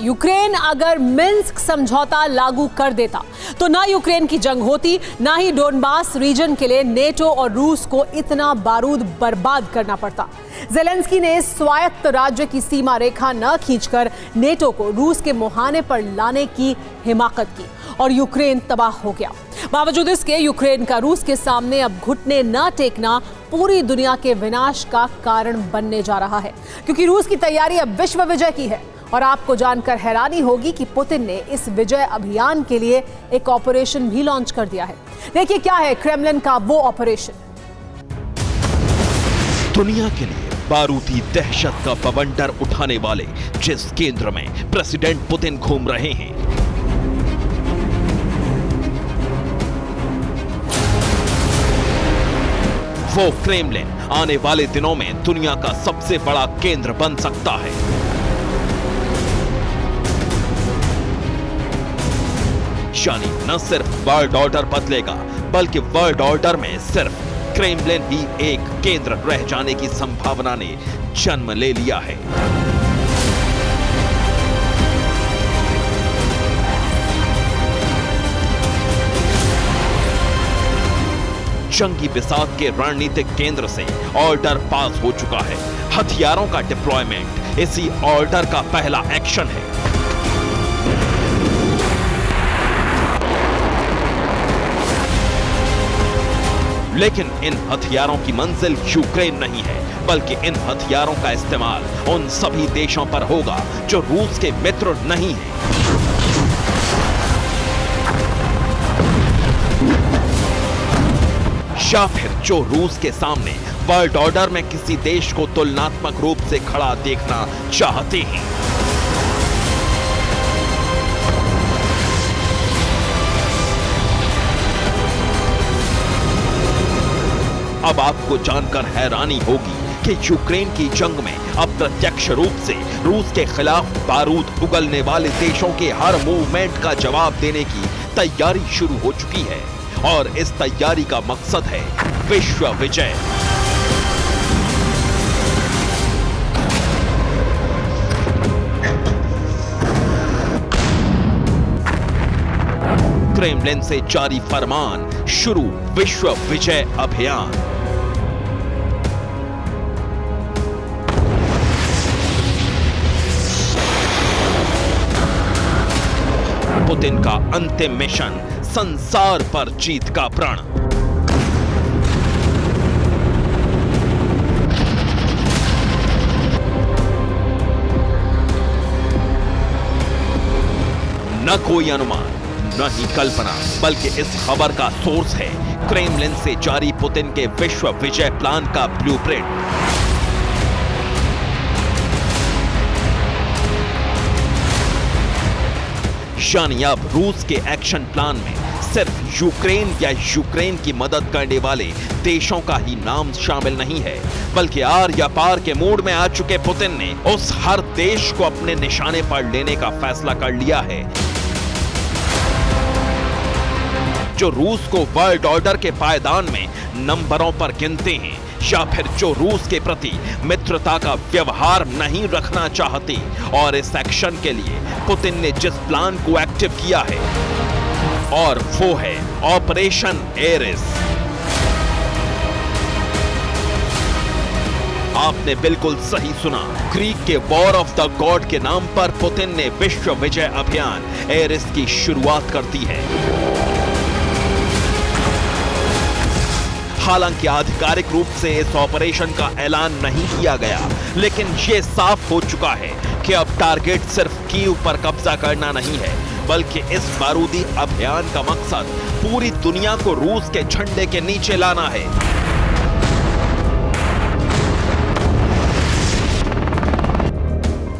Ukraine अगर Minsk समझौता लागू कर देता तो ना यूक्रेन की जंग होती, ना ही डोनबास रीजन के लिए नेटो और रूस को इतना बारूद बर्बाद करना पड़ता। ज़ेलेंस्की ने इस स्वायत्त राज्य की सीमा रेखा न खींचकर नेटो को रूस के मुहाने पर लाने की हिमाकत की और यूक्रेन तबाह हो गया। बावजूद इसके यूक्रेन का रूस के सामने अब घुटने न टेकना पूरी दुनिया के विनाश का कारण बनने जा रहा है, क्योंकि रूस की तैयारी अब विश्व विजय की है। और आपको जानकर हैरानी होगी कि पुतिन ने इस विजय अभियान के लिए एक ऑपरेशन भी लॉन्च कर दिया है। देखिए क्या है क्रेमलिन का वो ऑपरेशन। दुनिया के लिए बारूदी दहशत का बवंडर उठाने वाले जिस केंद्र में प्रेसिडेंट पुतिन घूम रहे हैं, वो क्रेमलिन आने वाले दिनों में दुनिया का सबसे बड़ा केंद्र बन सकता है। यानी न सिर्फ वर्ल्ड ऑर्डर बदलेगा, बल्कि वर्ल्ड ऑर्डर में सिर्फ क्रेमलिन ही एक केंद्र रह जाने की संभावना ने जन्म ले लिया है। जंगी बिसात के रणनीतिक केंद्र से ऑर्डर पास हो चुका है। हथियारों का डिप्लॉयमेंट इसी ऑर्डर का पहला एक्शन है। लेकिन इन हथियारों की मंजिल यूक्रेन नहीं है, बल्कि इन हथियारों का इस्तेमाल उन सभी देशों पर होगा जो रूस के मित्र नहीं हैं। या फिर जो रूस के सामने वर्ल्ड ऑर्डर में किसी देश को तुलनात्मक रूप से खड़ा देखना चाहते हैं। अब आपको जानकर हैरानी होगी कि यूक्रेन की जंग में अब प्रत्यक्ष रूप से रूस के खिलाफ बारूद उगलने वाले देशों के हर मूवमेंट का जवाब देने की तैयारी शुरू हो चुकी है। और इस तैयारी का मकसद है विश्व विजय। क्रेमलिन से जारी फरमान, शुरू विश्व विजय अभियान। पुतिन का अंतिम मिशन, संसार पर जीत का प्रण। न कोई अनुमान, न ही कल्पना, बल्कि इस खबर का सोर्स है क्रेमलिन से जारी पुतिन के विश्व विजय प्लान का ब्लूप्रिंट। यानी अब रूस के एक्शन प्लान में सिर्फ यूक्रेन या यूक्रेन की मदद करने वाले देशों का ही नाम शामिल नहीं है, बल्कि आर या पार के मूड में आ चुके पुतिन ने उस हर देश को अपने निशाने पर लेने का फैसला कर लिया है जो रूस को वर्ल्ड ऑर्डर के पायदान में नंबरों पर गिनते हैं, या फिर जो रूस के प्रति मित्रता का व्यवहार नहीं रखना चाहते। और इस एक्शन के लिए पुतिन ने जिस प्लान को एक्टिव किया है, और वो है ऑपरेशन एरिस। आपने बिल्कुल सही सुना, ग्रीक के वॉर ऑफ द गॉड के नाम पर पुतिन ने विश्व विजय अभियान एरिस की शुरुआत कर दी है। हालांकि आधिकारिक रूप से इस ऑपरेशन का ऐलान नहीं किया गया, लेकिन यह साफ हो चुका है कि अब टारगेट सिर्फ कीव पर कब्जा करना नहीं है, बल्कि इस बारूदी अभियान का मकसद पूरी दुनिया को रूस के झंडे के नीचे लाना है।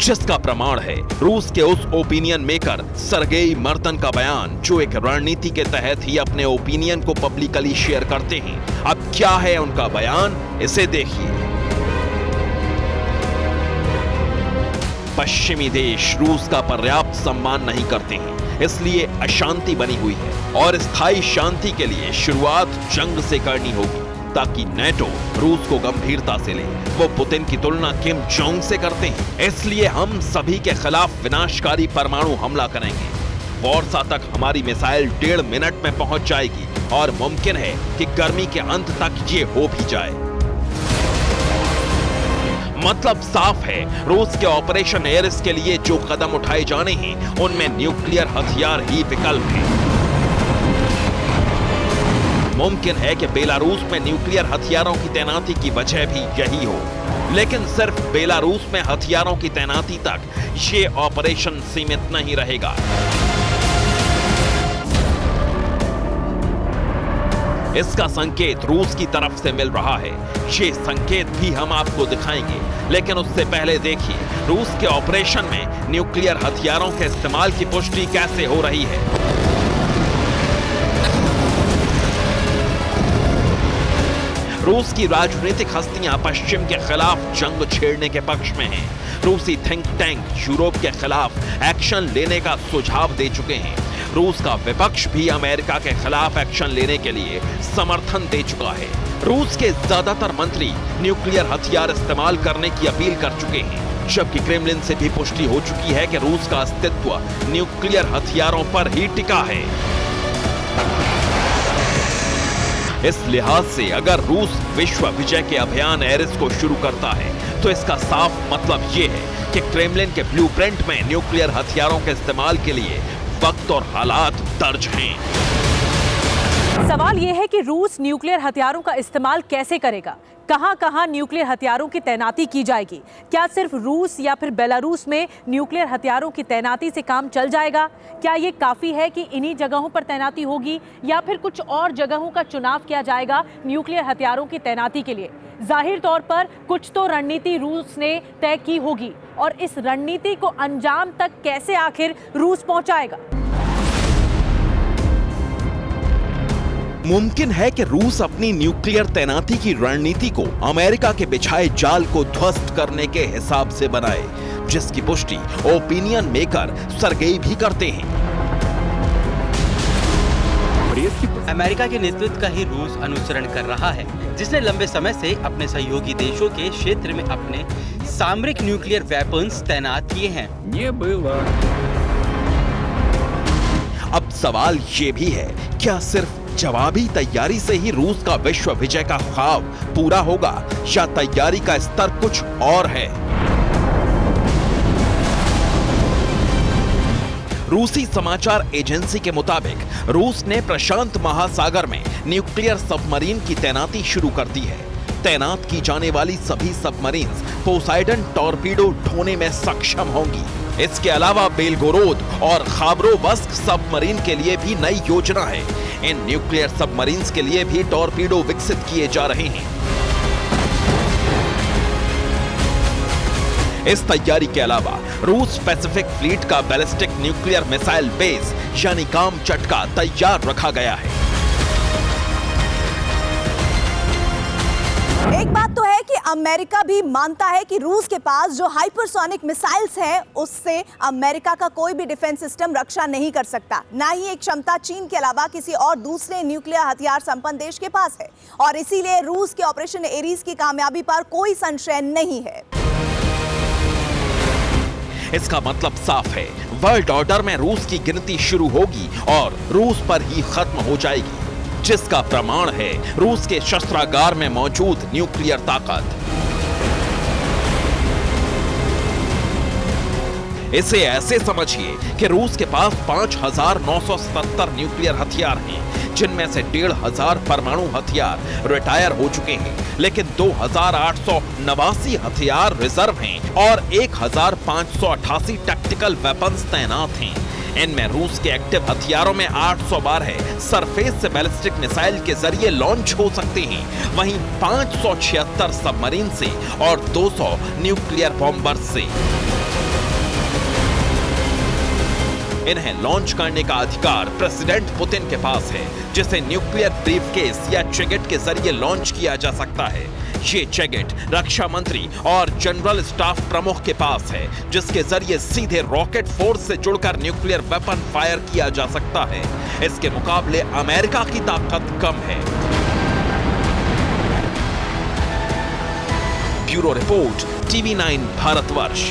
जिसका प्रमाण है रूस के उस ओपिनियन मेकर सर्गेई मर्तन का बयान, जो एक रणनीति के तहत ही अपने ओपिनियन को पब्लिकली शेयर करते हैं। अब क्या है उनका बयान, इसे देखिए। पश्चिमी देश रूस का पर्याप्त सम्मान नहीं करते हैं, इसलिए अशांति बनी हुई है और स्थायी शांति के लिए शुरुआत जंग से करनी होगी। ताकि नेटो रूस को गंभीरता से ले। वो पुतिन की तुलना किम जोंग से करते हैं। इसलिए हम सभी के खिलाफ विनाशकारी परमाणु हमला करेंगे। वॉर्सा तक हमारी मिसाइल 1.5 मिनट में पहुंच जाएगी और मुमकिन है कि गर्मी के अंत तक ये हो भी जाए। मतलब साफ है, रूस के ऑपरेशन एरिस के लिए जो कदम उठाए जाने हैं उनमें न्यूक्लियर हथियार ही विकल्प है। मुमकिन है कि बेलारूस में न्यूक्लियर हथियारों की तैनाती की वजह भी यही हो, लेकिन सिर्फ बेलारूस में हथियारों की तैनाती तक ये ऑपरेशन सीमित नहीं रहेगा। इसका संकेत रूस की तरफ से मिल रहा है। ये संकेत भी हम आपको दिखाएंगे, लेकिन उससे पहले देखिए रूस के ऑपरेशन में न्यूक्लियर हथियारों के इस्तेमाल की पुष्टि कैसे हो रही है। रूस की राजनीतिक हस्तियां पश्चिम के खिलाफ जंग छेड़ने के पक्ष में हैं। रूसी थिंक टैंक यूरोप के खिलाफ एक्शन लेने का सुझाव दे चुके हैं। रूस का विपक्ष भी अमेरिका के खिलाफ एक्शन लेने के लिए समर्थन दे चुका है। रूस के ज्यादातर मंत्री न्यूक्लियर हथियार इस्तेमाल करने की अपील कर चुके हैं, जबकि क्रेमलिन से भी पुष्टि हो चुकी है कि रूस का अस्तित्व न्यूक्लियर हथियारों पर ही टिका है। इस लिहाज से अगर रूस विश्व विजय के अभियान एरिस को शुरू करता है तो इसका साफ मतलब ये है कि क्रेमलिन के ब्लूप्रिंट में न्यूक्लियर हथियारों के इस्तेमाल के लिए वक्त और हालात दर्ज हैं। सवाल यह है कि रूस न्यूक्लियर हथियारों का इस्तेमाल कैसे करेगा, कहां-कहां न्यूक्लियर हथियारों की तैनाती की जाएगी, क्या सिर्फ रूस या फिर बेलारूस में न्यूक्लियर हथियारों की तैनाती से काम चल जाएगा, क्या ये काफी है कि इन्हीं जगहों पर तैनाती होगी या फिर कुछ और जगहों का चुनाव किया जाएगा न्यूक्लियर हथियारों की तैनाती के लिए। जाहिर तौर पर कुछ तो रणनीति रूस ने तय की होगी और इस रणनीति को अंजाम तक कैसे आखिर रूस पहुंचाएगा। मुमकिन है कि रूस अपनी न्यूक्लियर तैनाती की रणनीति को अमेरिका के बिछाए जाल को ध्वस्त करने के हिसाब से बनाए, जिसकी पुष्टि ओपिनियन मेकर सर्गेई भी करते हैं। अमेरिका के नेतृत्व का ही रूस अनुसरण कर रहा है, जिसने लंबे समय से अपने सहयोगी देशों के क्षेत्र में अपने सामरिक न्यूक्लियर वेपन्स तैनात किए हैं। अब सवाल ये भी है, क्या सिर्फ जवाबी तैयारी से ही रूस का विश्व विजय का ख्वाब पूरा होगा या तैयारी का स्तर कुछ और है? रूसी समाचार एजेंसी के मुताबिक रूस ने प्रशांत महासागर में न्यूक्लियर सबमरीन की तैनाती शुरू कर दी है। तैनात की जाने वाली सभी सबमरीन्स पोसाइडन टॉर्पीडो ढोने में सक्षम होंगी। इसके अलावा बेलगोरोद और खाबरोवस्क सबमरीन के लिए भी नई योजना है। इन न्यूक्लियर सबमरीन्स के लिए भी टॉर्पीडो विकसित किए जा रहे हैं। इस तैयारी के अलावा रूस पैसिफिक फ्लीट का बैलिस्टिक न्यूक्लियर मिसाइल बेस यानी कामचट्का तैयार रखा गया है। एक बात तो है कि अमेरिका भी मानता है कि रूस के पास जो हाइपरसोनिक मिसाइल्स हैं, उससे अमेरिका का कोई भी डिफेंस सिस्टम रक्षा नहीं कर सकता। ना ही एक क्षमता चीन के अलावा किसी और दूसरे न्यूक्लियर हथियार संपन्न देश के पास है और इसीलिए रूस के ऑपरेशन एरीज की कामयाबी पर कोई संशय नहीं है। इसका मतलब साफ है, वर्ल्ड ऑर्डर में रूस की गिनती शुरू होगी और रूस पर ही खत्म हो जाएगी, जिसका प्रमाण है रूस के शस्त्रागार में मौजूद न्यूक्लियर ताकत। इसे ऐसे समझिए कि रूस के पास 5,977 न्यूक्लियर हथियार हैं, जिनमें से 1,500 परमाणु हथियार रिटायर हो चुके हैं, लेकिन 2,889 हथियार रिजर्व हैं और 1,588 टैक्टिकल वेपन्स तैनात हैं। इनमें रूस के एक्टिव हथियारों में 812 सरफेस से बैलिस्टिक मिसाइल के जरिए लॉन्च हो सकते हैं, वहीं 576 सबमरीन से और 200 न्यूक्लियर बॉम्बर्स से। इन्हें लॉन्च करने का अधिकार प्रेसिडेंट पुतिन के पास है, जिसे न्यूक्लियर ब्रीफकेस या चेगेट के जरिए लॉन्च किया जा सकता है। ये चेगेट रक्षा मंत्री और जनरल स्टाफ प्रमुख के पास है, जिसके जरिए सीधे रॉकेट फोर्स से जुड़कर न्यूक्लियर वेपन फायर किया जा सकता है। इसके मुकाबले अमेरिका की ताकत कम है। Bureau report, TV9 Bharatvarsh.